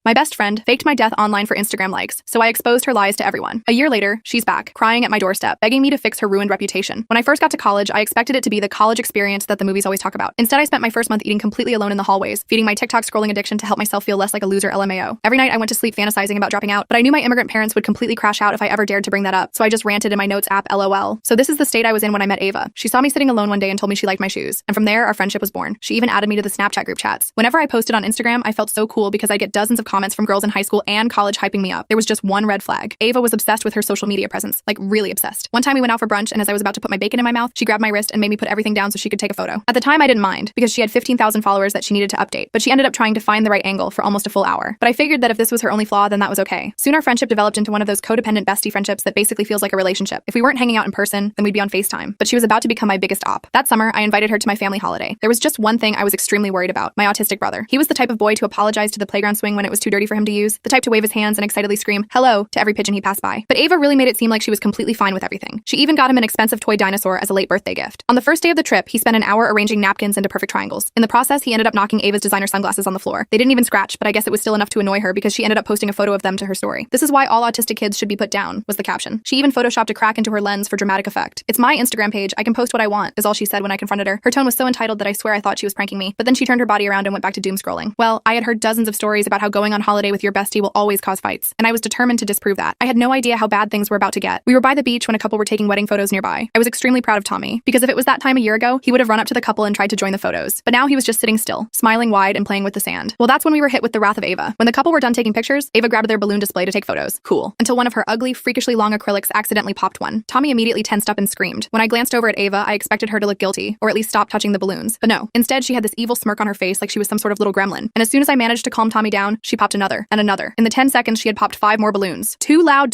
My best friend faked my death online for Instagram likes, so I exposed her lies to everyone. A year later, she's back, crying at my doorstep, begging me to fix her ruined reputation. When I first got to college, I expected it to be the college experience that the movies always talk about. Instead, I spent my first month eating completely alone in the hallways, feeding my TikTok scrolling addiction to help myself feel less like a loser LMAO. Every night I went to sleep fantasizing about dropping out, but I knew my immigrant parents would completely crash out if I ever dared to bring that up, so I just ranted in my notes app LOL. So this is the state I was in when I met Ava. She saw me sitting alone one day and told me she liked my shoes, and from there, our friendship was born. She even added me to the Snapchat group chats. Whenever I posted on Instagram, I felt so cool because I'd get dozens of comments from girls in high school and college hyping me up. There was just one red flag. Ava was obsessed with her social media presence, like really obsessed. One time we went out for brunch, and as I was about to put my bacon in my mouth, she grabbed my wrist and made me put everything down so she could take a photo. At the time, I didn't mind because she had 15,000 followers that she needed to update, but she ended up trying to find the right angle for almost a full hour. But I figured that if this was her only flaw, then that was okay. Soon our friendship developed into one of those codependent bestie friendships that basically feels like a relationship. If we weren't hanging out in person, then we'd be on FaceTime. But she was about to become my biggest op. That summer, I invited her to my family holiday. There was just one thing I was extremely worried about: my autistic brother. He was the type of boy to apologize to the playground swing when it was too dirty for him to use, the type to wave his hands and excitedly scream "hello" to every pigeon he passed by. But Ava really made it seem like she was completely fine with everything. She even got him an expensive toy dinosaur as a late birthday gift. On the first day of the trip, he spent an hour arranging napkins into perfect triangles. In the process, he ended up knocking Ava's designer sunglasses on the floor. They didn't even scratch, but I guess it was still enough to annoy her because she ended up posting a photo of them to her story. "This is why all autistic kids should be put down," was the caption. She even photoshopped a crack into her lens for dramatic effect. "It's my Instagram page, I can post what I want," is all she said when I confronted her. Her tone was so entitled that I swear I thought she was pranking me, but then she turned her body around and went back to doom scrolling. Well, I had heard dozens of stories about how going on holiday with your bestie will always cause fights, and I was determined to disprove that. I had no idea how bad things were about to get. We were by the beach when a couple were taking wedding photos nearby. I was extremely proud of Tommy, because if it was that time a year ago, he would have run up to the couple and tried to join the photos. But now he was just sitting still, smiling wide and playing with the sand. Well, that's when we were hit with the wrath of Ava. When the couple were done taking pictures, Ava grabbed their balloon display to take photos. Cool. Until one of her ugly, freakishly long acrylics accidentally popped one. Tommy immediately tensed up and screamed. When I glanced over at Ava, I expected her to look guilty, or at least stop touching the balloons. But no. Instead, she had this evil smirk on her face like she was some sort of little gremlin. And as soon as I managed to calm Tommy down, she popped another, and another. In the 10 seconds, she had popped 5 more balloons. Too loud,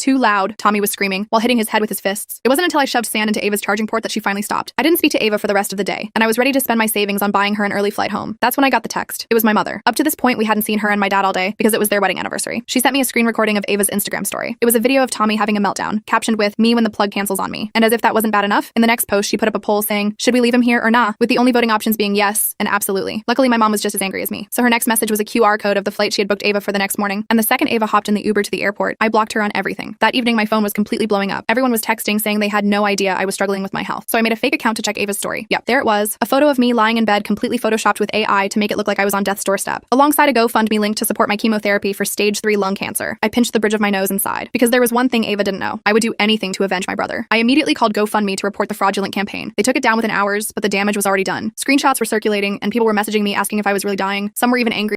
Tommy was screaming, while hitting his head with his fists. It wasn't until I shoved sand into Ava's charging port that she finally stopped. I didn't speak to Ava for the rest of the day, and I was ready to spend my savings on buying her an early flight home. That's when I got the text. It was my mother. Up to this point, we hadn't seen her and my dad all day because it was their wedding anniversary. She sent me a screen recording of Ava's Instagram story. It was a video of Tommy having a meltdown, captioned with "me when the plug cancels on me." And as if that wasn't bad enough, in the next post, she put up a poll saying, "Should we leave him here or nah?" with the only voting options being yes and absolutely. Luckily, my mom was just as angry as me. So her next message was a QR code of the flight she had booked Ava for the next morning. And the second Ava hopped in the Uber to the airport, I blocked her on everything. That evening, my phone was completely blowing up. Everyone was texting saying they had no idea I was struggling with my health. So I made a fake account to check Ava's story. Yep, there it was. A photo of me lying in bed completely photoshopped with AI to make it look like I was on death's doorstep, alongside a GoFundMe link to support my chemotherapy for stage 3 lung cancer. I pinched the bridge of my nose and sighed, because there was one thing Ava didn't know: I would do anything to avenge my brother. I immediately called GoFundMe to report the fraudulent campaign. They took it down within hours, but the damage was already done. Screenshots were circulating, and people were messaging me asking if I was really dying. Some were even angry